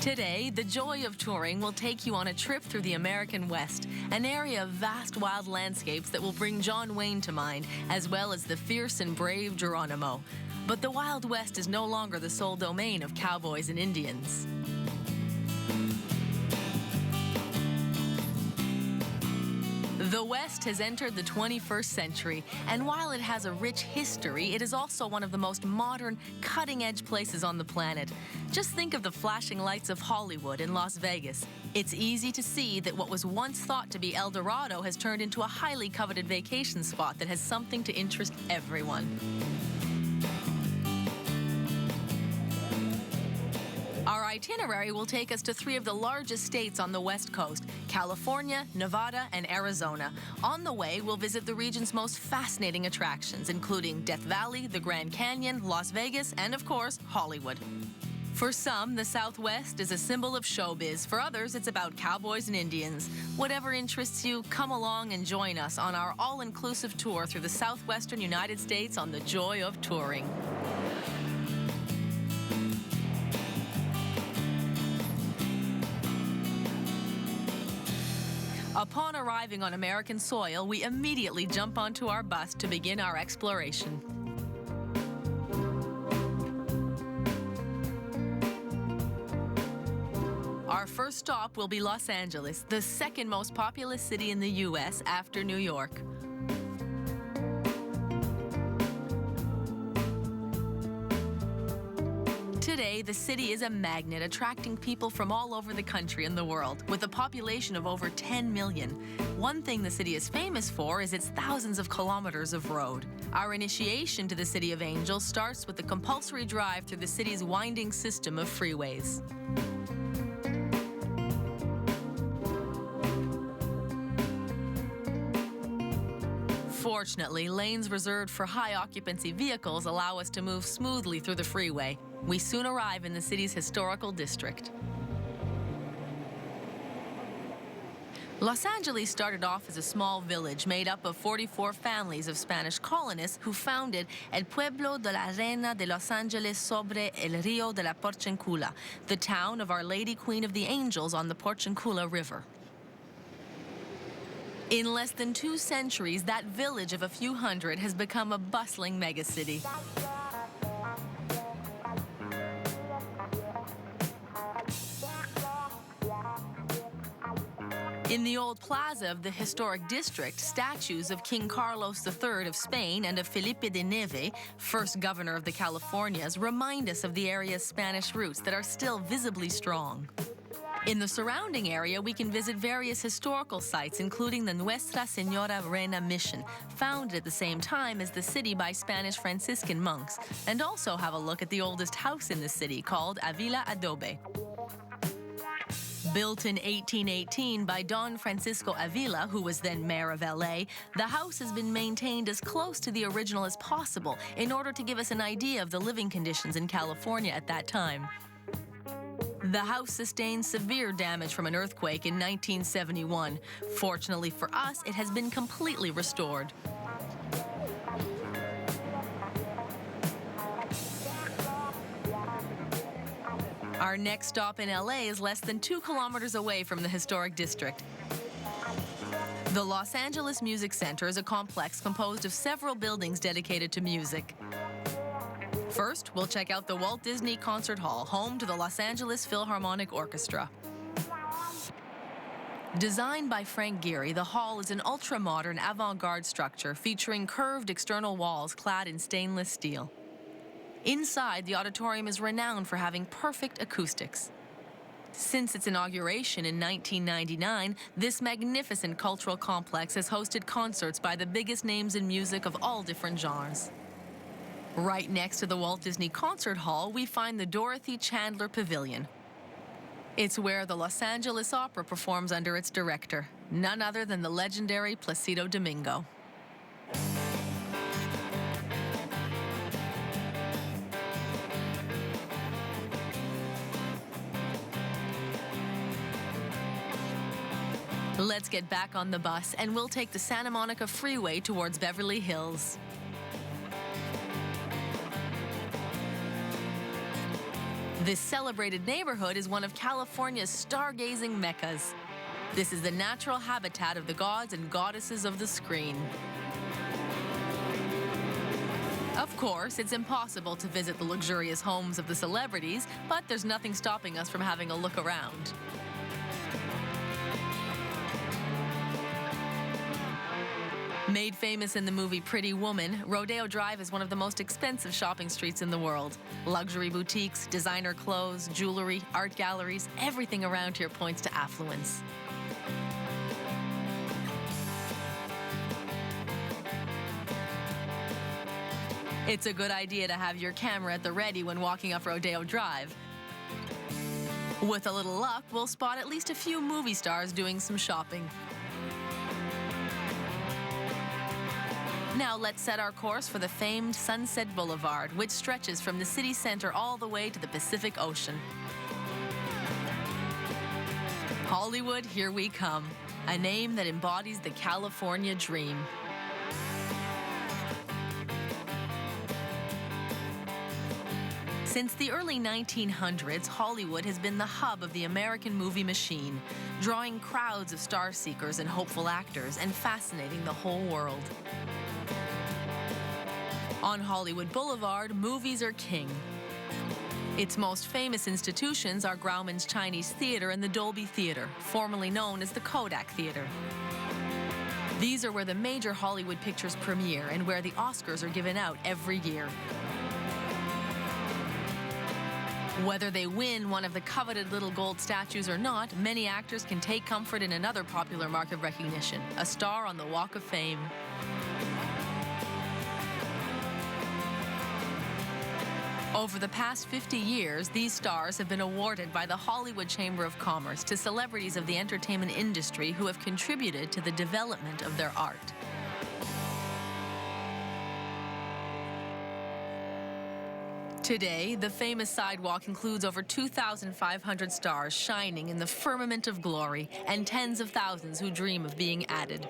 Today, the joy of touring will take you on a trip through the American West, an area of vast wild landscapes that will bring John Wayne to mind, as well as the fierce and brave Geronimo. But the Wild West is no longer the sole domain of cowboys and Indians. The West has entered the 21st century, and while it has a rich history, it is also one of the most modern, cutting-edge places on the planet. Just think of the flashing lights of Hollywood in Las Vegas. It's easy to see that what was once thought to be El Dorado has turned into a highly coveted vacation spot that has something to interest everyone. Our itinerary will take us to three of the largest states on the West Coast: California, Nevada, and Arizona. On the way, we'll visit the region's most fascinating attractions, including Death Valley, the Grand Canyon, Las Vegas, and of course, Hollywood. For some, the Southwest is a symbol of showbiz. For others, it's about cowboys and Indians. Whatever interests you, come along and join us on our all-inclusive tour through the southwestern United States on the joy of touring. Upon arriving on American soil, we immediately jump onto our bus to begin our exploration. Our first stop will be Los Angeles, the second most populous city in the U.S. after New York. Today, the city is a magnet, attracting people from all over the country and the world, with a population of over 10 million. One thing the city is famous for is its thousands of kilometers of road. Our initiation to the City of Angels starts with the compulsory drive through the city's winding system of freeways. Fortunately, lanes reserved for high-occupancy vehicles allow us to move smoothly through the freeway. We soon arrive in the city's historical district. Los Angeles started off as a small village made up of 44 families of Spanish colonists who founded El Pueblo de la Reina de Los Angeles sobre el Río de la Porciuncula, the town of Our Lady Queen of the Angels on the Porciuncula River. In less than 2 centuries, that village of a few hundred has become a bustling megacity. In the old plaza of the historic district, statues of King Carlos III of Spain and of Felipe de Neve, first governor of the Californias, remind us of the area's Spanish roots that are still visibly strong. In the surrounding area, we can visit various historical sites, including the Nuestra Señora Reina Mission, founded at the same time as the city by Spanish Franciscan monks, and also have a look at the oldest house in the city, called Avila Adobe. Built in 1818 by Don Francisco Avila, who was then mayor of LA, the house has been maintained as close to the original as possible in order to give us an idea of the living conditions in California at that time. The house sustained severe damage from an earthquake in 1971. Fortunately for us, it has been completely restored. Our next stop in LA is less than 2 kilometers away from the historic district. The Los Angeles Music Center is a complex composed of several buildings dedicated to music. First, we'll check out the Walt Disney Concert Hall, home to the Los Angeles Philharmonic Orchestra. Designed by Frank Gehry, the hall is an ultra-modern avant-garde structure featuring curved external walls clad in stainless steel. Inside, the auditorium is renowned for having perfect acoustics. Since its inauguration in 1999, this magnificent cultural complex has hosted concerts by the biggest names in music of all different genres. Right next to the Walt Disney Concert Hall, we find the Dorothy Chandler Pavilion. It's where the Los Angeles Opera performs under its director, none other than the legendary Placido Domingo. Let's get back on the bus, and we'll take the Santa Monica Freeway towards Beverly Hills. This celebrated neighborhood is one of California's stargazing meccas. This is the natural habitat of the gods and goddesses of the screen. Of course, it's impossible to visit the luxurious homes of the celebrities, but there's nothing stopping us from having a look around. Made famous in the movie Pretty Woman, Rodeo Drive is one of the most expensive shopping streets in the world. Luxury boutiques, designer clothes, jewelry, art galleries, everything around here points to affluence. It's a good idea to have your camera at the ready when walking up Rodeo Drive. With a little luck, we'll spot at least a few movie stars doing some shopping. Now let's set our course for the famed Sunset Boulevard, which stretches from the city center all the way to the Pacific Ocean. Hollywood, here we come, a name that embodies the California dream. Since the early 1900s, Hollywood has been the hub of the American movie machine, drawing crowds of star seekers and hopeful actors and fascinating the whole world. On Hollywood Boulevard, movies are king. Its most famous institutions are Grauman's Chinese Theater and the Dolby Theater, formerly known as the Kodak Theater. These are where the major Hollywood pictures premiere and where the Oscars are given out every year. Whether they win one of the coveted little gold statues or not, many actors can take comfort in another popular mark of recognition, a star on the Walk of Fame. Over the past 50 years, these stars have been awarded by the Hollywood Chamber of Commerce to celebrities of the entertainment industry who have contributed to the development of their art. Today, the famous sidewalk includes over 2,500 stars shining in the firmament of glory and tens of thousands who dream of being added.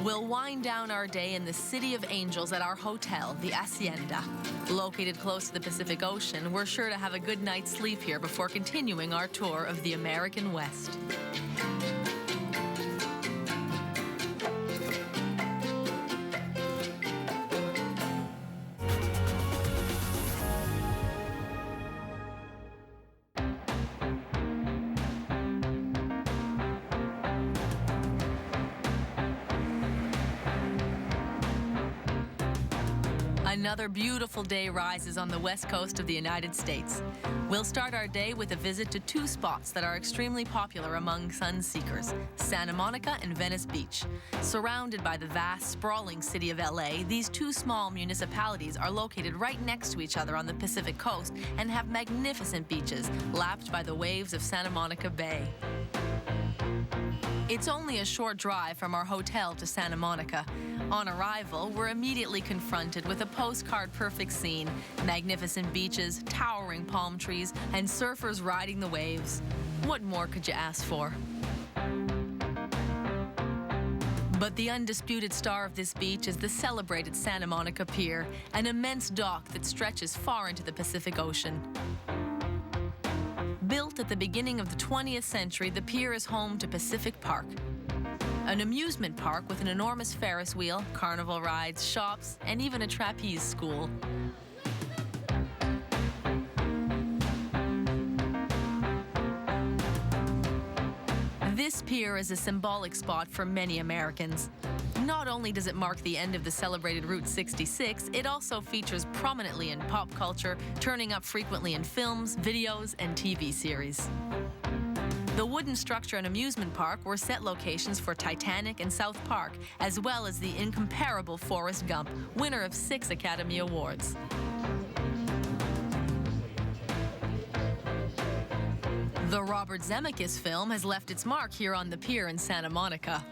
We'll wind down our day in the City of Angels at our hotel, the Hacienda. Located close to the Pacific Ocean, we're sure to have a good night's sleep here before continuing our tour of the American West. Another beautiful day rises on the west coast of the United States. We'll start our day with a visit to two spots that are extremely popular among sun seekers, Santa Monica and Venice Beach. Surrounded by the vast, sprawling city of LA, these two small municipalities are located right next to each other on the Pacific coast and have magnificent beaches, lapped by the waves of Santa Monica Bay. It's only a short drive from our hotel to Santa Monica. On arrival, we're immediately confronted with a postcard-perfect scene, magnificent beaches, towering palm trees, and surfers riding the waves. What more could you ask for? But the undisputed star of this beach is the celebrated Santa Monica Pier, an immense dock that stretches far into the Pacific Ocean. Built at the beginning of the 20th century, the pier is home to Pacific Park, an amusement park with an enormous Ferris wheel, carnival rides, shops, and even a trapeze school. This pier is a symbolic spot for many Americans. Not only does it mark the end of the celebrated Route 66, it also features prominently in pop culture, turning up frequently in films, videos, and TV series. The wooden structure and amusement park were set locations for Titanic and South Park, as well as the incomparable Forrest Gump, winner of 6 Academy Awards. The Robert Zemeckis film has left its mark here on the pier in Santa Monica.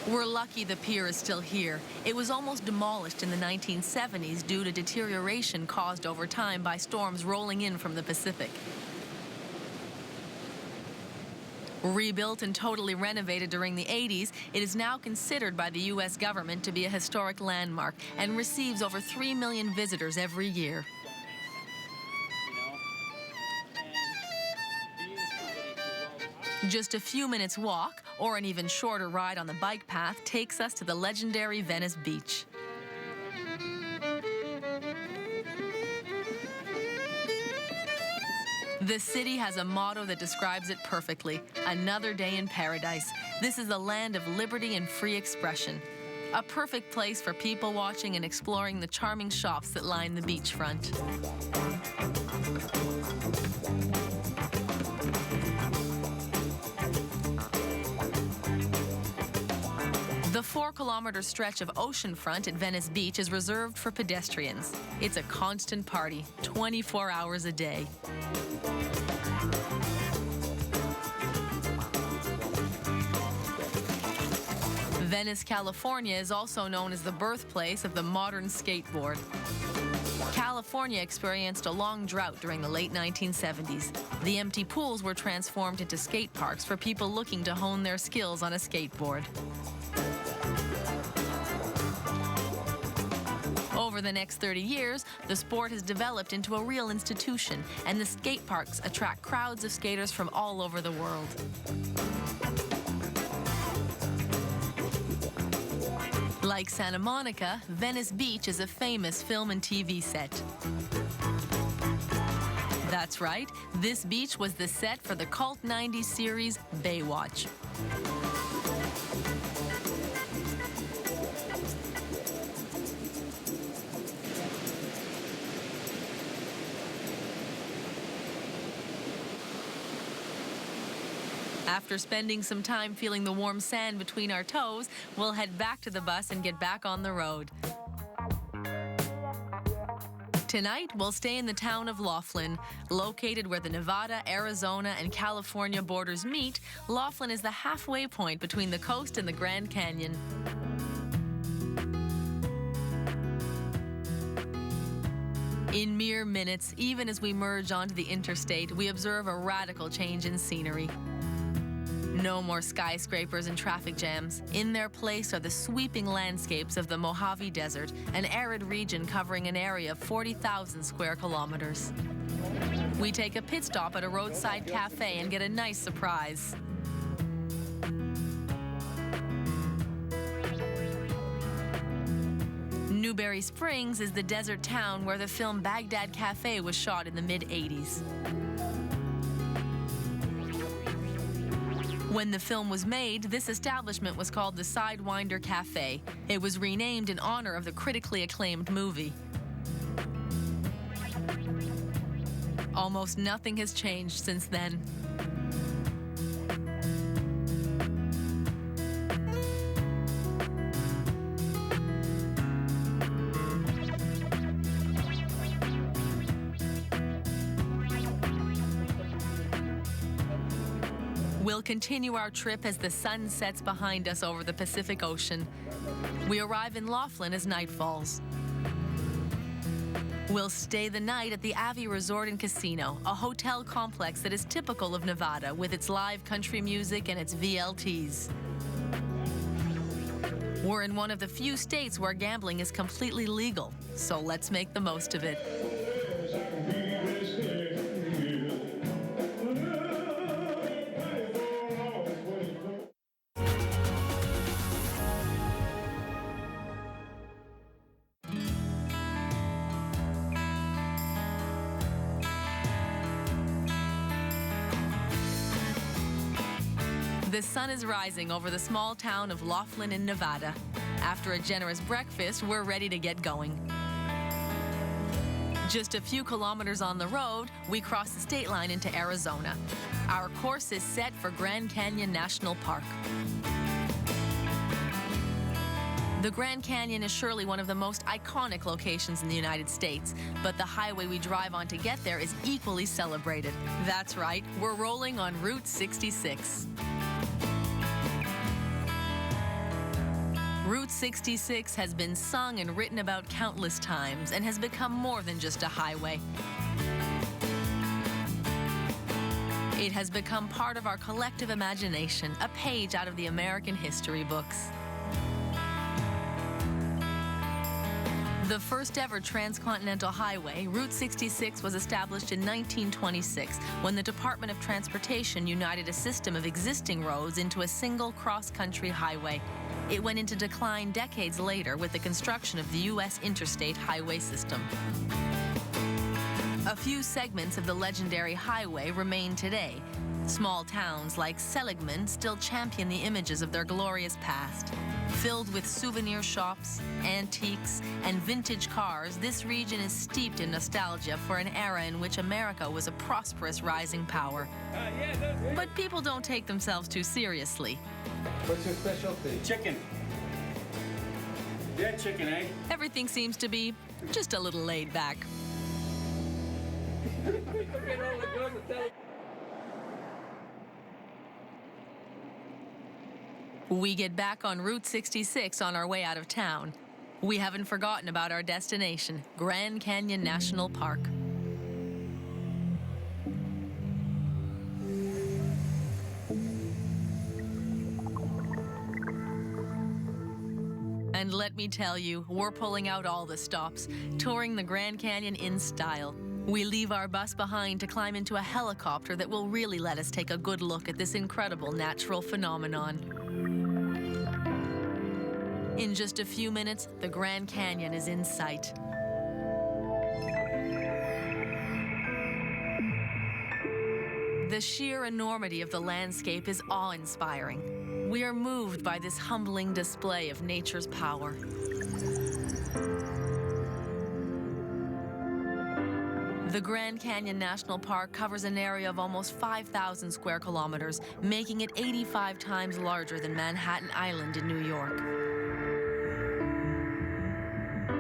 We're lucky the pier is still here. It was almost demolished in the 1970s due to deterioration caused over time by storms rolling in from the Pacific. Rebuilt and totally renovated during the 80s, it is now considered by the U.S. government to be a historic landmark and receives over 3 million visitors every year. Just a few minutes walk, or an even shorter ride on the bike path, takes us to the legendary Venice Beach. The city has a motto that describes it perfectly: another day in paradise. This is the land of liberty and free expression. A perfect place for people watching and exploring the charming shops that line the beachfront. The 4-kilometer stretch of oceanfront at Venice Beach is reserved for pedestrians. It's a constant party, 24 hours a day. Venice, California is also known as the birthplace of the modern skateboard. California experienced a long drought during the late 1970s. The empty pools were transformed into skate parks for people looking to hone their skills on a skateboard. Over the next 30 years, the sport has developed into a real institution, and the skate parks attract crowds of skaters from all over the world. Like Santa Monica, Venice Beach is a famous film and TV set. That's right, this beach was the set for the cult 90s series Baywatch. After spending some time feeling the warm sand between our toes, we'll head back to the bus and get back on the road. Tonight, we'll stay in the town of Laughlin. Located where the Nevada, Arizona, and California borders meet, Laughlin is the halfway point between the coast and the Grand Canyon. In mere minutes, even as we merge onto the interstate, we observe a radical change in scenery. No more skyscrapers and traffic jams. In their place are the sweeping landscapes of the Mojave Desert, an arid region covering an area of 40,000 square kilometers. We take a pit stop at a roadside cafe and get a nice surprise. Newberry Springs is the desert town where the film Baghdad Cafe was shot in the mid-'80s. When the film was made, this establishment was called the Sidewinder Cafe. It was renamed in honor of the critically acclaimed movie. Almost nothing has changed since then. We'll continue our trip as the sun sets behind us over the Pacific Ocean. We arrive in Laughlin as night falls. We'll stay the night at the Avi Resort and Casino, a hotel complex that is typical of Nevada with its live country music and its VLTs. We're in one of the few states where gambling is completely legal, so let's make the most of it. The sun is rising over the small town of Laughlin in Nevada. After a generous breakfast, we're ready to get going. Just a few kilometers on the road, we cross the state line into Arizona. Our course is set for Grand Canyon National Park. The Grand Canyon is surely one of the most iconic locations in the United States, but the highway we drive on to get there is equally celebrated. That's right, we're rolling on Route 66. Route 66 has been sung and written about countless times and has become more than just a highway. It has become part of our collective imagination, a page out of the American history books. The first ever transcontinental highway, Route 66, was established in 1926 when the Department of Transportation united a system of existing roads into a single cross-country highway. It went into decline decades later with the construction of the U.S. interstate highway system. A few segments of the legendary highway remain today. Small towns like Seligman still champion the images of their glorious past. Filled with souvenir shops, antiques, and vintage cars, this region is steeped in nostalgia for an era in which America was a prosperous rising power. But people don't take themselves too seriously. What's your specialty? Chicken. Yeah, chicken, eh? Everything seems to be just a little laid back. We get back on Route 66 on our way out of town. We haven't forgotten about our destination, Grand Canyon National Park. And let me tell you, we're pulling out all the stops, touring the Grand Canyon in style. We leave our bus behind to climb into a helicopter that will really let us take a good look at this incredible natural phenomenon. In just a few minutes, the Grand Canyon is in sight. The sheer enormity of the landscape is awe-inspiring. We are moved by this humbling display of nature's power. The Grand Canyon National Park covers an area of almost 5,000 square kilometers, making it 85 times larger than Manhattan Island in New York.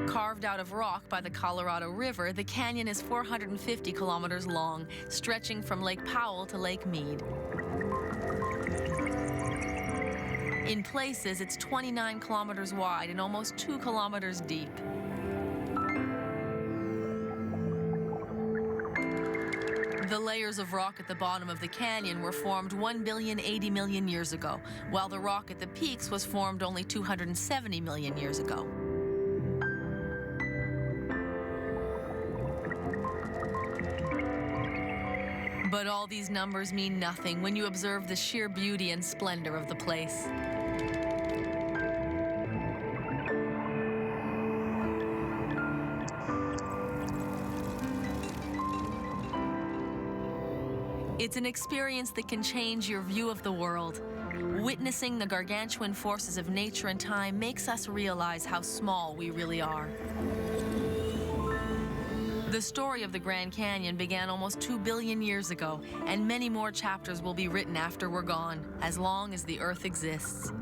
Carved out of rock by the Colorado River, the canyon is 450 kilometers long, stretching from Lake Powell to Lake Mead. In places, it's 29 kilometers wide and almost 2 kilometers deep. The layers of rock at the bottom of the canyon were formed 1,080,000,000 years ago, while the rock at the peaks was formed only 270 million years ago. But all these numbers mean nothing when you observe the sheer beauty and splendor of the place. It's an experience that can change your view of the world. Witnessing the gargantuan forces of nature and time makes us realize how small we really are. The story of the Grand Canyon began almost 2 billion years ago, and many more chapters will be written after we're gone, as long as the Earth exists.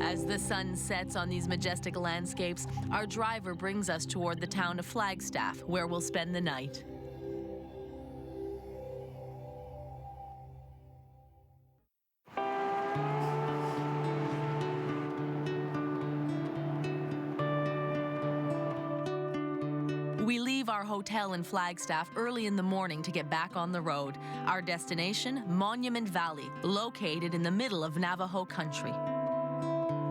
As the sun sets on these majestic landscapes, our driver brings us toward the town of Flagstaff, where we'll spend the night. We leave our hotel in Flagstaff early in the morning to get back on the road. Our destination, Monument Valley, located in the middle of Navajo country.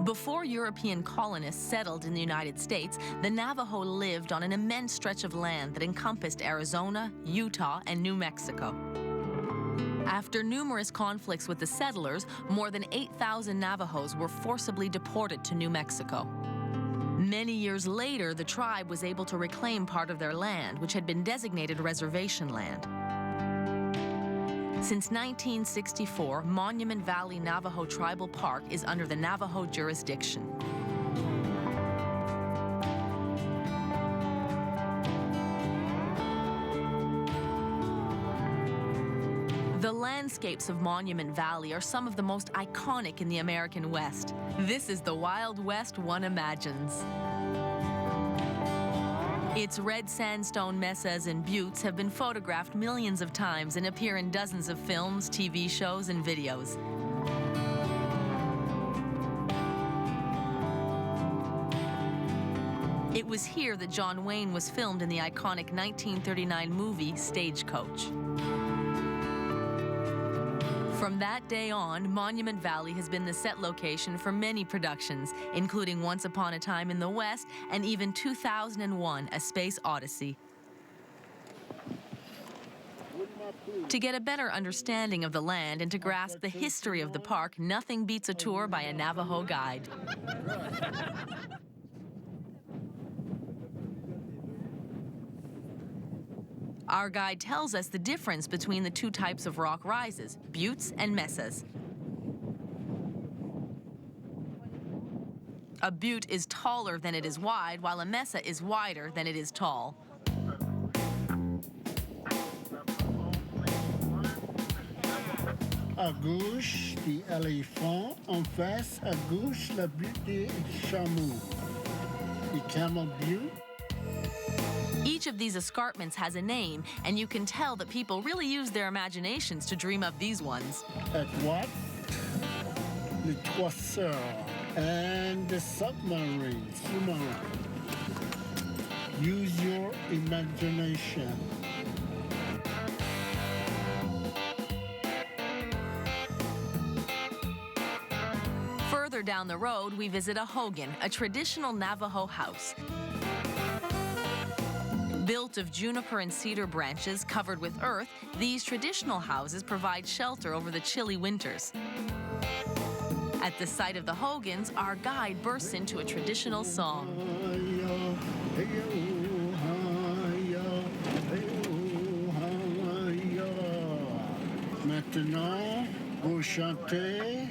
Before European colonists settled in the United States, the Navajo lived on an immense stretch of land that encompassed Arizona, Utah, and New Mexico. After numerous conflicts with the settlers, more than 8,000 Navajos were forcibly deported to New Mexico. Many years later, the tribe was able to reclaim part of their land, which had been designated reservation land. Since 1964, Monument Valley Navajo Tribal Park is under the Navajo jurisdiction. The landscapes of Monument Valley are some of the most iconic in the American West. This is the Wild West one imagines. Its red sandstone mesas and buttes have been photographed millions of times and appear in dozens of films, TV shows, and videos. It was here that John Wayne was filmed in the iconic 1939 movie Stagecoach. From that day on, Monument Valley has been the set location for many productions, including Once Upon a Time in the West and even 2001: A Space Odyssey. To get a better understanding of the land and to grasp the history of the park, nothing beats a tour by a Navajo guide. Our guide tells us the difference between the two types of rock rises, buttes and mesas. A butte is taller than it is wide, while a mesa is wider than it is tall. À gauche, the éléphant. En face, à gauche, la butte des chameaux. The camel butte. Each of these escarpments has a name, and you can tell that people really use their imaginations to dream up these ones. À droite, les Trois Sœurs and the submarine. Use your imagination. Further down the road, we visit a hogan, a traditional Navajo house. Built of juniper and cedar branches covered with earth, these traditional houses provide shelter over the chilly winters. At the sight of the hogans, our guide bursts into a traditional song. Maintenant, vous chantez.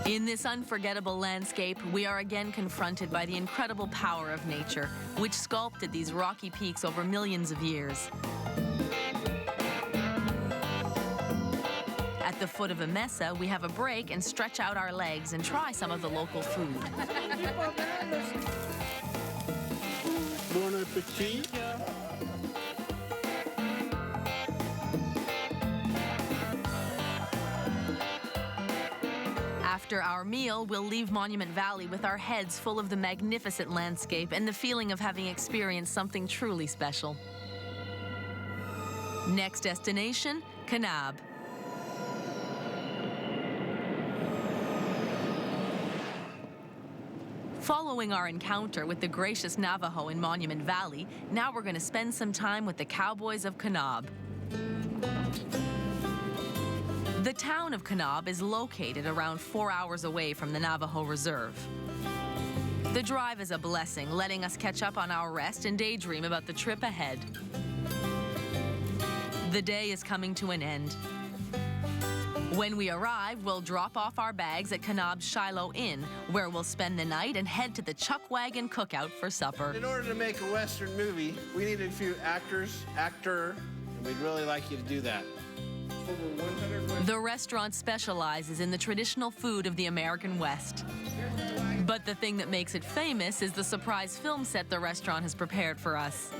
In this unforgettable landscape, we are again confronted by the incredible power of nature, which sculpted these rocky peaks over millions of years. At the foot of a mesa, we have a break and stretch out our legs and try some of the local food. Bon appétit. After our meal, we'll leave Monument Valley with our heads full of the magnificent landscape and the feeling of having experienced something truly special. Next destination, Kanab. Following our encounter with the gracious Navajo in Monument Valley, now we're going to spend some time with the cowboys of Kanab. The town of Kanab is located around 4 hours away from the Navajo Reserve. The drive is a blessing, letting us catch up on our rest and daydream about the trip ahead. The day is coming to an end. When we arrive, we'll drop off our bags at Kanab's Shiloh Inn, where we'll spend the night and head to the Chuck Wagon Cookout for supper. In order to make a Western movie, we need a few actor, and we'd really like you to do that. The restaurant specializes in the traditional food of the American West. But the thing that makes it famous is the surprise film set the restaurant has prepared for us.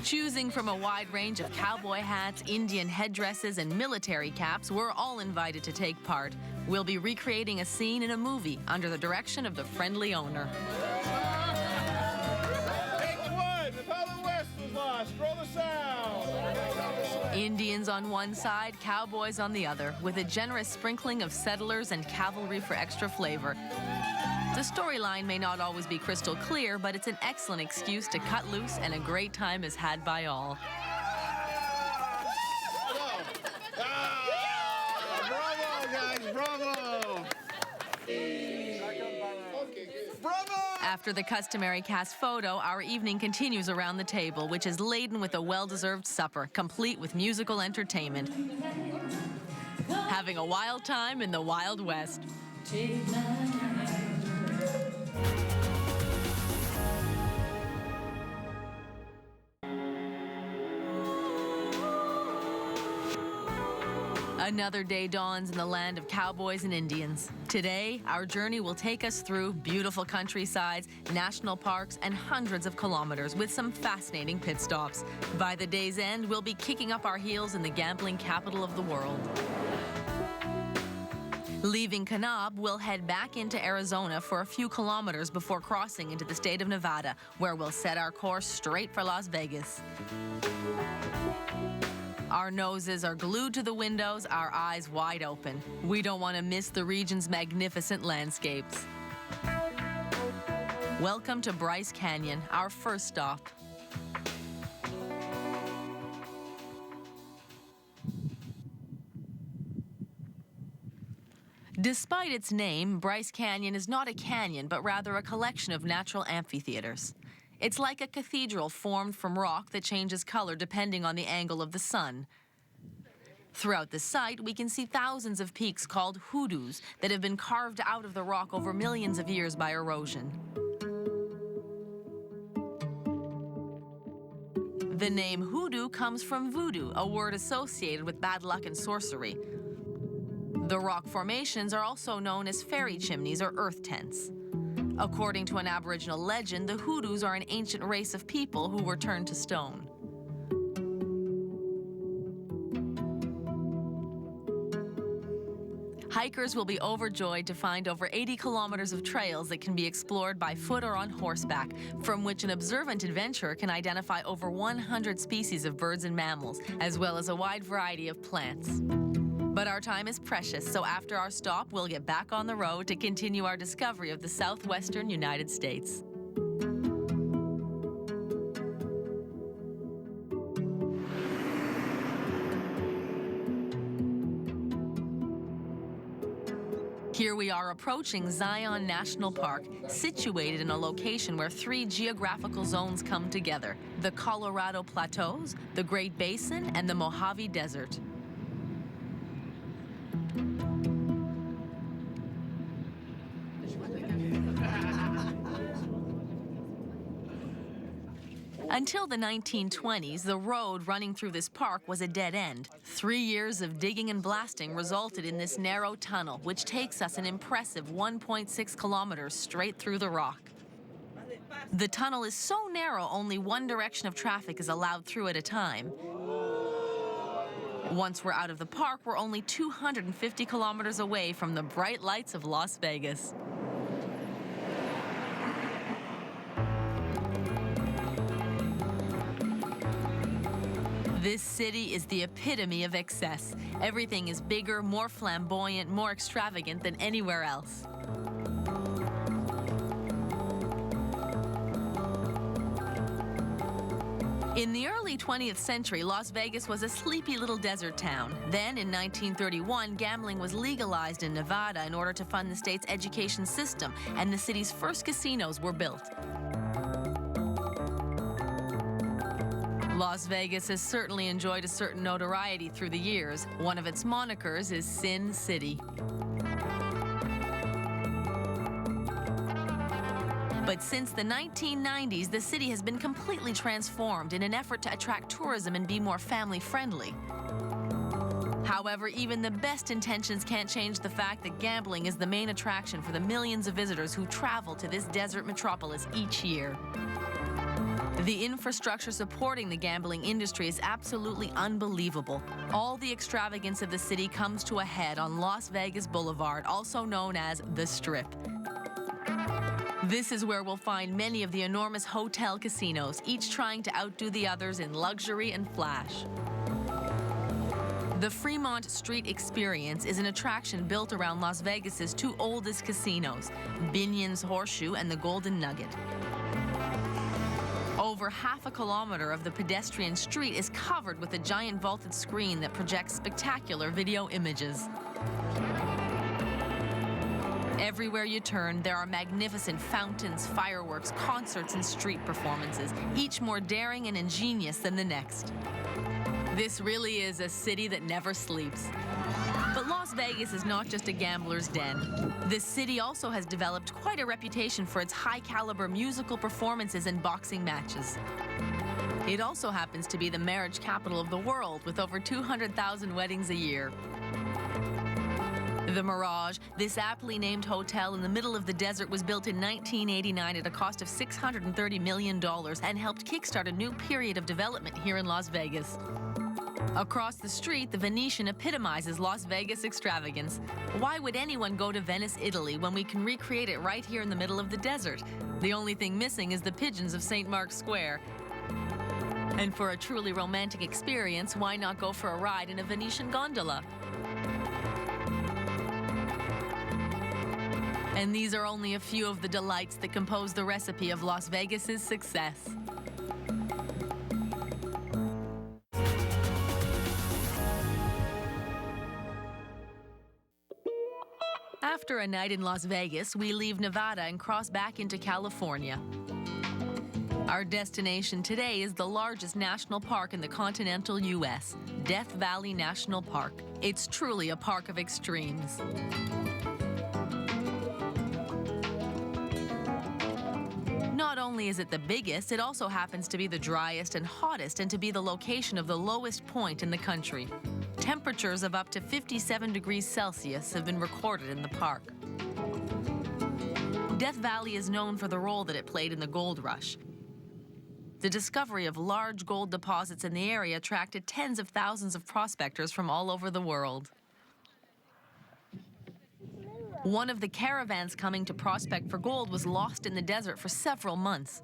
Choosing from a wide range of cowboy hats, Indian headdresses, and military caps, we're all invited to take part. We'll be recreating a scene in a movie under the direction of the friendly owner. Take one, if how the West was lost, roll the sound. Indians on one side, cowboys on the other, with a generous sprinkling of settlers and cavalry for extra flavor. The storyline may not always be crystal clear, but it's an excellent excuse to cut loose, and a great time is had by all. Bravo, guys, bravo! Bravo! After the customary cast photo, our evening continues around the table, which is laden with a well-deserved supper, complete with musical entertainment. Having a wild time in the Wild West. Another day dawns in the land of cowboys and Indians. Today, our journey will take us through beautiful countrysides, national parks, and hundreds of kilometers with some fascinating pit stops. By the day's end, we'll be kicking up our heels in the gambling capital of the world. Leaving Kanab, we'll head back into Arizona for a few kilometers before crossing into the state of Nevada, where we'll set our course straight for Las Vegas. Our noses are glued to the windows, our eyes wide open. We don't want to miss the region's magnificent landscapes. Welcome to Bryce Canyon, our first stop. Despite its name, Bryce Canyon is not a canyon, but rather a collection of natural amphitheaters. It's like a cathedral formed from rock that changes color depending on the angle of the sun. Throughout the site, we can see thousands of peaks called hoodoos that have been carved out of the rock over millions of years by erosion. The name hoodoo comes from voodoo, a word associated with bad luck and sorcery. The rock formations are also known as fairy chimneys or earth tents. According to an Aboriginal legend, the hoodoos are an ancient race of people who were turned to stone. Hikers will be overjoyed to find over 80 kilometers of trails that can be explored by foot or on horseback, from which an observant adventurer can identify over 100 species of birds and mammals, as well as a wide variety of plants. But our time is precious, so after our stop, we'll get back on the road to continue our discovery of the southwestern United States. Here we are approaching Zion National Park, situated in a location where three geographical zones come together: the Colorado Plateaus, the Great Basin, and the Mojave Desert. Until the 1920s, the road running through this park was a dead end. 3 years of digging and blasting resulted in this narrow tunnel, which takes us an impressive 1.6 kilometers straight through the rock. The tunnel is so narrow, only one direction of traffic is allowed through at a time. Once we're out of the park, we're only 250 kilometers away from the bright lights of Las Vegas. This city is the epitome of excess. Everything is bigger, more flamboyant, more extravagant than anywhere else. In the early 20th century, Las Vegas was a sleepy little desert town. Then, in 1931, gambling was legalized in Nevada in order to fund the state's education system, and the city's first casinos were built. Las Vegas has certainly enjoyed a certain notoriety through the years. One of its monikers is Sin City. But since the 1990s, the city has been completely transformed in an effort to attract tourism and be more family-friendly. However, even the best intentions can't change the fact that gambling is the main attraction for the millions of visitors who travel to this desert metropolis each year. The infrastructure supporting the gambling industry is absolutely unbelievable. All the extravagance of the city comes to a head on Las Vegas Boulevard, also known as the Strip. This is where we'll find many of the enormous hotel casinos, each trying to outdo the others in luxury and flash. The Fremont Street Experience is an attraction built around Las Vegas's two oldest casinos, Binion's Horseshoe and the Golden Nugget. Over half a kilometer of the pedestrian street is covered with a giant vaulted screen that projects spectacular video images. Everywhere you turn, there are magnificent fountains, fireworks, concerts, and street performances, each more daring and ingenious than the next. This really is a city that never sleeps. But Las Vegas is not just a gambler's den. This city also has developed quite a reputation for its high-caliber musical performances and boxing matches. It also happens to be the marriage capital of the world, with over 200,000 weddings a year. The Mirage, this aptly named hotel in the middle of the desert, was built in 1989 at a cost of $630 million and helped kickstart a new period of development here in Las Vegas. Across the street, the Venetian epitomizes Las Vegas extravagance. Why would anyone go to Venice, Italy, when we can recreate it right here in the middle of the desert? The only thing missing is the pigeons of St. Mark's Square. And for a truly romantic experience, why not go for a ride in a Venetian gondola? And these are only a few of the delights that compose the recipe of Las Vegas's success. After a night in Las Vegas, we leave Nevada and cross back into California. Our destination today is the largest national park in the continental U.S., Death Valley National Park. It's truly a park of extremes. Not only is it the biggest, it also happens to be the driest and hottest and to be the location of the lowest point in the country. Temperatures of up to 57 degrees Celsius have been recorded in the park. Death Valley is known for the role that it played in the gold rush. The discovery of large gold deposits in the area attracted tens of thousands of prospectors from all over the world. One of the caravans coming to prospect for gold was lost in the desert for several months.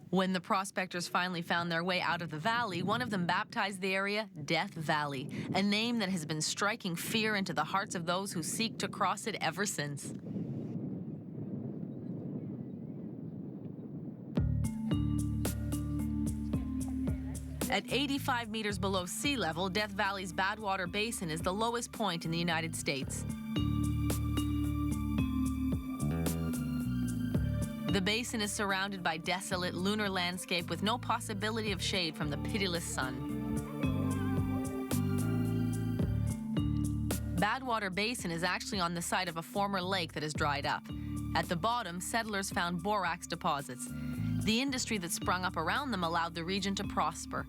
When the prospectors finally found their way out of the valley, one of them baptized the area Death Valley, a name that has been striking fear into the hearts of those who seek to cross it ever since. At 85 meters below sea level, Death Valley's Badwater Basin is the lowest point in the United States. The basin is surrounded by desolate lunar landscape with no possibility of shade from the pitiless sun. Badwater Basin is actually on the site of a former lake that has dried up. At the bottom, settlers found borax deposits. The industry that sprung up around them allowed the region to prosper.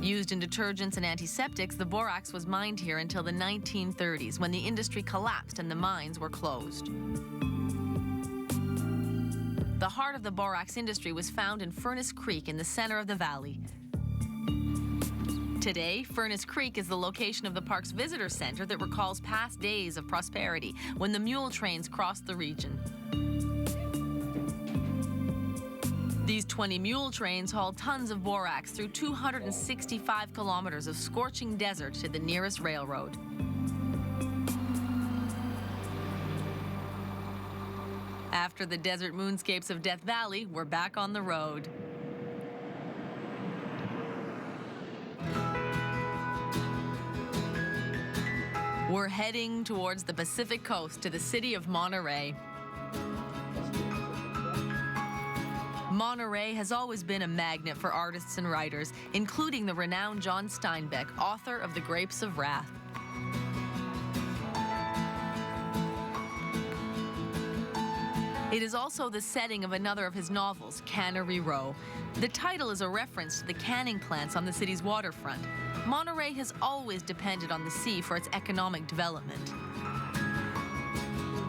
Used in detergents and antiseptics, the borax was mined here until the 1930s, when the industry collapsed and the mines were closed. The heart of the borax industry was found in Furnace Creek in the center of the valley. Today, Furnace Creek is the location of the park's visitor center that recalls past days of prosperity when the mule trains crossed the region. These 20 mule trains hauled tons of borax through 265 kilometers of scorching desert to the nearest railroad. After the desert moonscapes of Death Valley, we're back on the road. We're heading towards the Pacific coast to the city of Monterey. Monterey has always been a magnet for artists and writers, including the renowned John Steinbeck, author of The Grapes of Wrath. It is also the setting of another of his novels, Cannery Row. The title is a reference to the canning plants on the city's waterfront. Monterey has always depended on the sea for its economic development.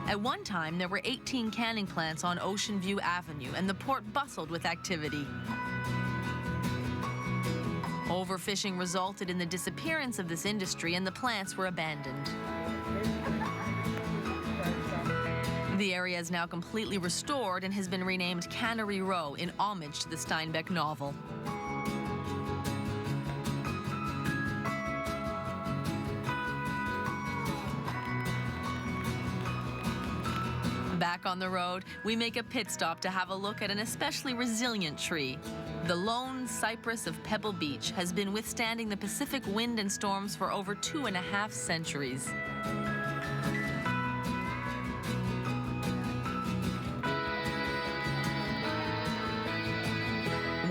At one time, there were 18 canning plants on Ocean View Avenue, and the port bustled with activity. Overfishing resulted in the disappearance of this industry, and the plants were abandoned. The area is now completely restored and has been renamed Cannery Row in homage to the Steinbeck novel. Back on the road, we make a pit stop to have a look at an especially resilient tree. The lone cypress of Pebble Beach has been withstanding the Pacific wind and storms for over 2.5 centuries.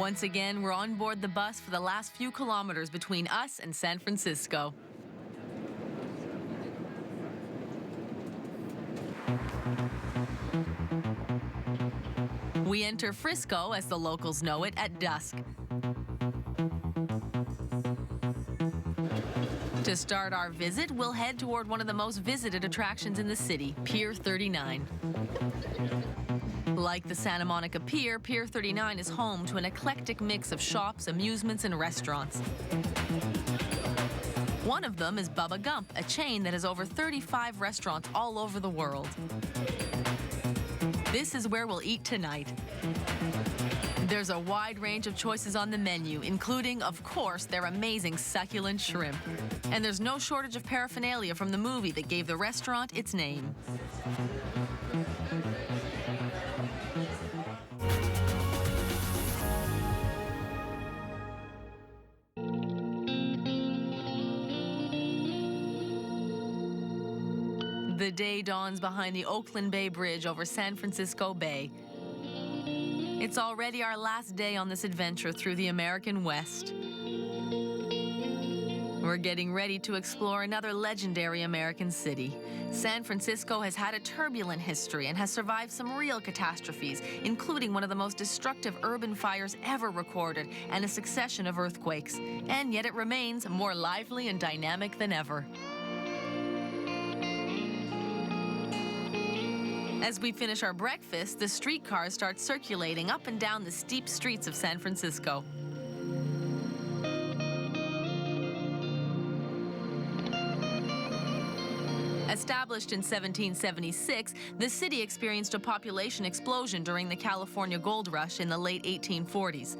Once again, we're on board the bus for the last few kilometers between us and San Francisco. We enter Frisco, as the locals know it, at dusk. To start our visit, we'll head toward one of the most visited attractions in the city, Pier 39. Like the Santa Monica Pier, Pier 39 is home to an eclectic mix of shops, amusements, and restaurants. One of them is Bubba Gump, a chain that has over 35 restaurants all over the world. This is where we'll eat tonight. There's a wide range of choices on the menu, including, of course, their amazing succulent shrimp. And there's no shortage of paraphernalia from the movie that gave the restaurant its name. The day dawns behind the Oakland Bay Bridge over San Francisco Bay. It's already our last day on this adventure through the American West. We're getting ready to explore another legendary American city. San Francisco has had a turbulent history and has survived some real catastrophes, including one of the most destructive urban fires ever recorded and a succession of earthquakes. And yet it remains more lively and dynamic than ever. As we finish our breakfast, the streetcars start circulating up and down the steep streets of San Francisco. Established in 1776, the city experienced a population explosion during the California Gold Rush in the late 1840s.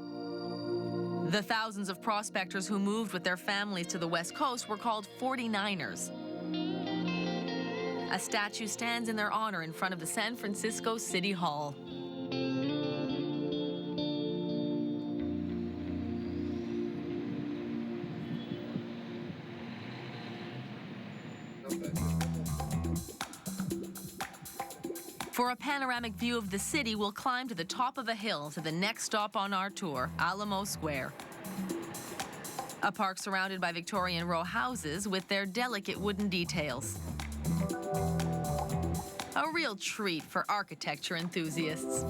The thousands of prospectors who moved with their families to the West Coast were called 49ers. A statue stands in their honor in front of the San Francisco City Hall. For a panoramic view of the city, we'll climb to the top of a hill to the next stop on our tour, Alamo Square. A park surrounded by Victorian row houses with their delicate wooden details. A real treat for architecture enthusiasts.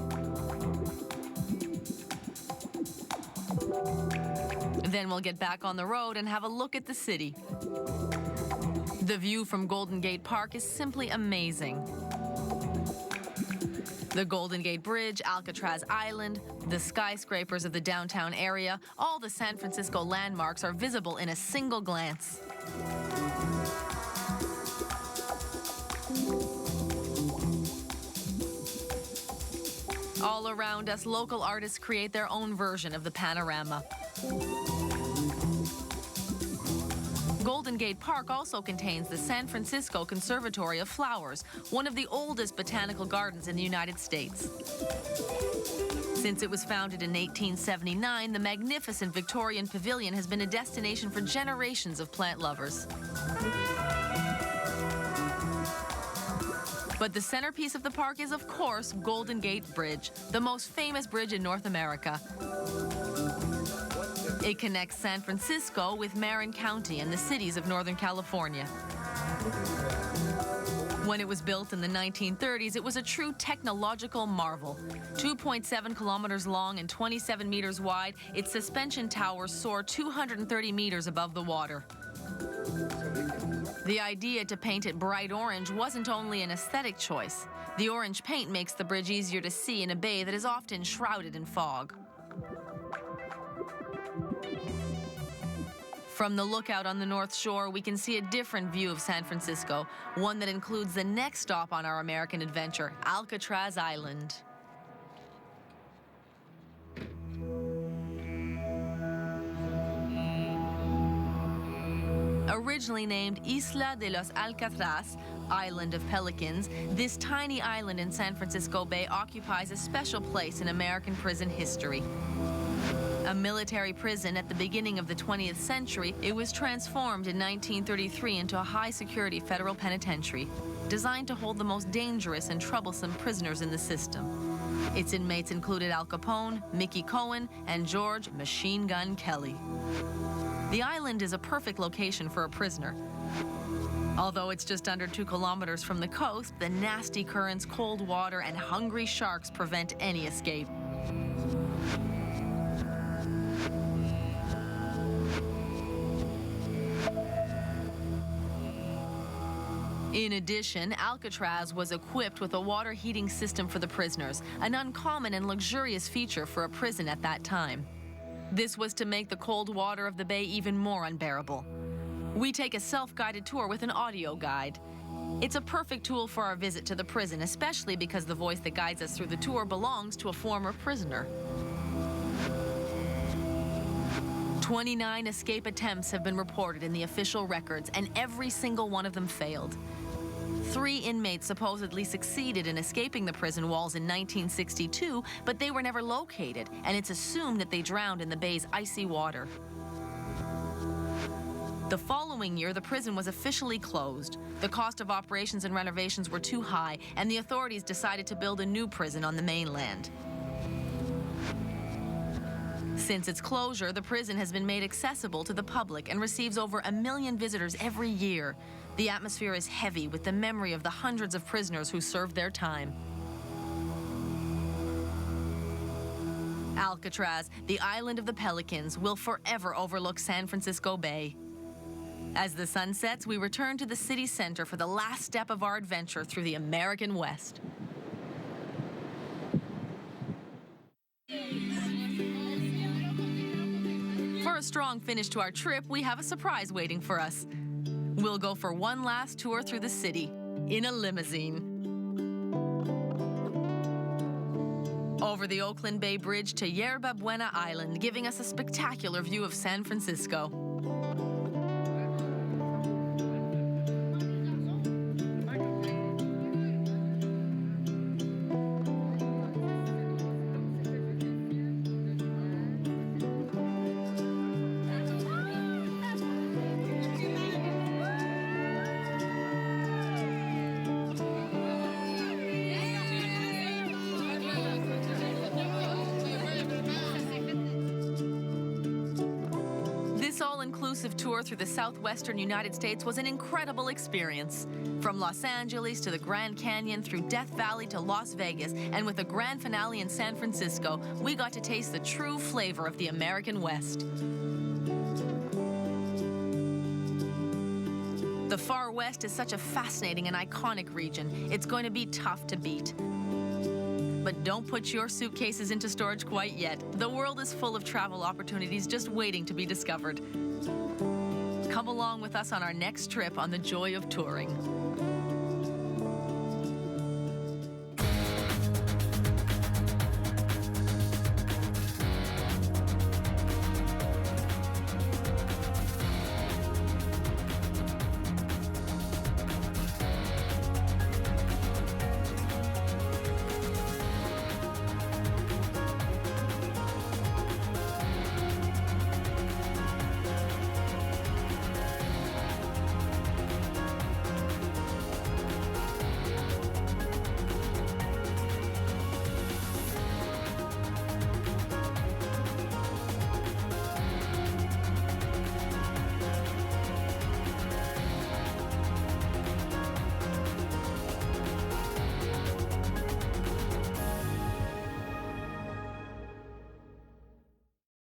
Then we'll get back on the road and have a look at the city. The view from Golden Gate Park is simply amazing. The Golden Gate Bridge, Alcatraz Island, the skyscrapers of the downtown area, all the San Francisco landmarks are visible in a single glance. All around us, local artists create their own version of the panorama. Golden Gate Park also contains the San Francisco Conservatory of Flowers, one of the oldest botanical gardens in the United States. Since it was founded in 1879, the magnificent Victorian Pavilion has been a destination for generations of plant lovers. But the centerpiece of the park is, of course, Golden Gate Bridge, the most famous bridge in North America. It connects San Francisco with Marin County and the cities of Northern California. When it was built in the 1930s, it was a true technological marvel. 2.7 kilometers long and 27 meters wide, its suspension towers soar 230 meters above the water. The idea to paint it bright orange wasn't only an aesthetic choice. The orange paint makes the bridge easier to see in a bay that is often shrouded in fog. From the lookout on the North Shore, we can see a different view of San Francisco, one that includes the next stop on our American adventure, Alcatraz Island. Originally named Isla de los Alcatraz, Island of Pelicans, this tiny island in San Francisco Bay occupies a special place in American prison history. A military prison at the beginning of the 20th century, it was transformed in 1933 into a high-security federal penitentiary, designed to hold the most dangerous and troublesome prisoners in the system. Its inmates included Al Capone, Mickey Cohen, and George Machine Gun Kelly. The island is a perfect location for a prisoner. Although it's just under 2 kilometers from the coast, the nasty currents, cold water, and hungry sharks prevent any escape. In addition, Alcatraz was equipped with a water heating system for the prisoners, an uncommon and luxurious feature for a prison at that time. This was to make the cold water of the bay even more unbearable. We take a self-guided tour with an audio guide. It's a perfect tool for our visit to the prison, especially because the voice that guides us through the tour belongs to a former prisoner. 29 escape attempts have been reported in the official records, and every single one of them failed. 3 inmates supposedly succeeded in escaping the prison walls in 1962, but they were never located, and it's assumed that they drowned in the bay's icy water. The following year, the prison was officially closed. The cost of operations and renovations were too high, and the authorities decided to build a new prison on the mainland. Since its closure, the prison has been made accessible to the public and receives over 1 million visitors every year. The atmosphere is heavy with the memory of the hundreds of prisoners who served their time. Alcatraz, the island of the Pelicans, will forever overlook San Francisco Bay. As the sun sets, we return to the city center for the last step of our adventure through the American West. For a strong finish to our trip, we have a surprise waiting for us. We'll go for one last tour through the city in a limousine. Over the Oakland Bay Bridge to Yerba Buena Island, giving us a spectacular view of San Francisco. This all-inclusive tour through the southwestern United States was an incredible experience. From Los Angeles to the Grand Canyon, through Death Valley to Las Vegas, and with a grand finale in San Francisco, we got to taste the true flavor of the American West. The Far West is such a fascinating and iconic region. It's going to be tough to beat. But don't put your suitcases into storage quite yet. The world is full of travel opportunities just waiting to be discovered. Come along with us on our next trip on the joy of touring.